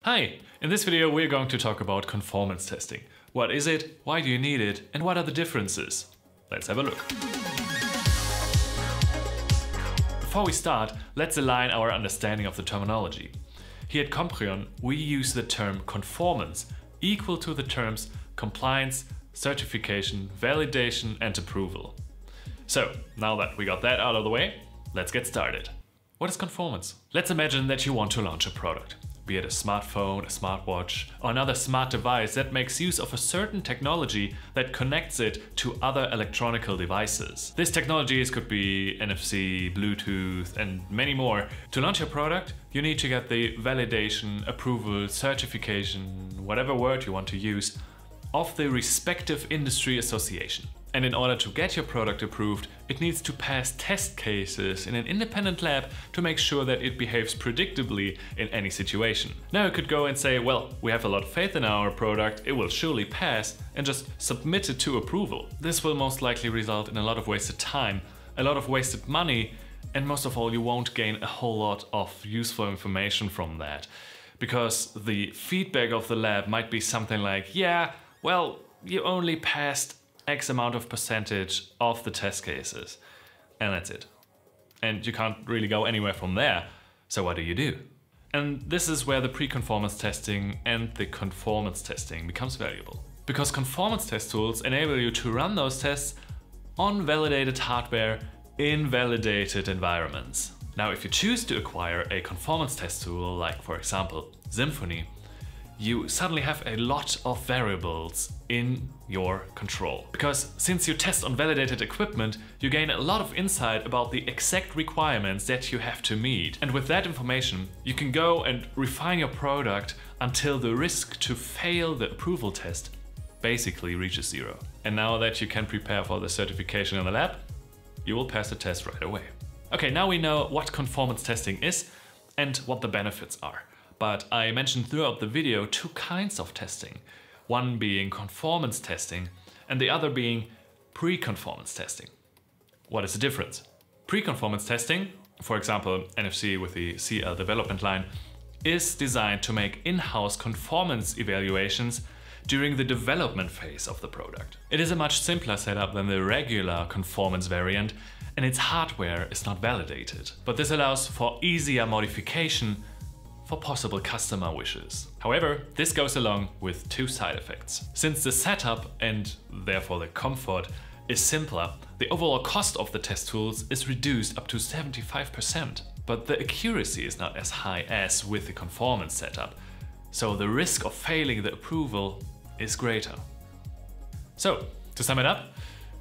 Hi! In this video we're going to talk about conformance testing. What is it, why do you need it, and what are the differences? Let's have a look. Before we start, let's align our understanding of the terminology. Here at Comprion we use the term conformance equal to the terms compliance, certification, validation and approval. So, now that we got that out of the way, let's get started. What is conformance? Let's imagine that you want to launch a product. Be it a smartphone, a smartwatch, or another smart device that makes use of a certain technology that connects it to other electronic devices. This technologies could be NFC, Bluetooth, and many more. To launch your product, you need to get the validation, approval, certification, whatever word you want to use, of the respective industry association. And in order to get your product approved, it needs to pass test cases in an independent lab to make sure that it behaves predictably in any situation. Now you could go and say, well, we have a lot of faith in our product, it will surely pass, and just submit it to approval. This will most likely result in a lot of wasted time, a lot of wasted money, and most of all, you won't gain a whole lot of useful information from that. Because the feedback of the lab might be something like, yeah, well, you only passed X amount of percentage of the test cases, and that's it. And you can't really go anywhere from there. So what do you do? And this is where the pre-conformance testing and the conformance testing becomes valuable. Because conformance test tools enable you to run those tests on validated hardware in validated environments. Now, if you choose to acquire a conformance test tool, like for example, Symfony, you suddenly have a lot of variables in your control. Because since you test on validated equipment, you gain a lot of insight about the exact requirements that you have to meet. And with that information, you can go and refine your product until the risk to fail the approval test basically reaches zero. And now that you can prepare for the certification in the lab, you will pass the test right away. Okay, now we know what conformance testing is and what the benefits are. But I mentioned throughout the video two kinds of testing, one being conformance testing and the other being pre-conformance testing. What is the difference? Pre-conformance testing, for example NFC with the CL development line, is designed to make in-house conformance evaluations during the development phase of the product. It is a much simpler setup than the regular conformance variant, and its hardware is not validated. But this allows for easier modification for possible customer wishes. However, this goes along with two side effects. Since the setup and therefore the comfort is simpler, the overall cost of the test tools is reduced up to 75%. But the accuracy is not as high as with the conformance setup, so the risk of failing the approval is greater. So, to sum it up,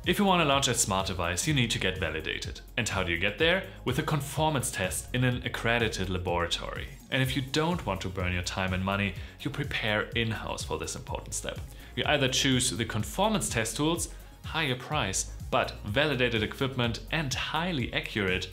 if you want to launch a smart device, you need to get validated. And how do you get there? With a conformance test in an accredited laboratory. And if you don't want to burn your time and money, you prepare in-house for this important step. You either choose the conformance test tools, higher price, but validated equipment and highly accurate,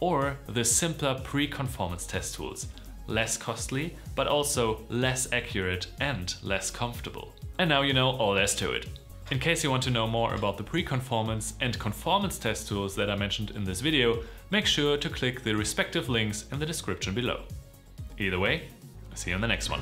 or the simpler pre-conformance test tools, less costly, but also less accurate and less comfortable. And now you know all there is to it. In case you want to know more about the pre-conformance and conformance test tools that I mentioned in this video, make sure to click the respective links in the description below. Either way, see you in the next one.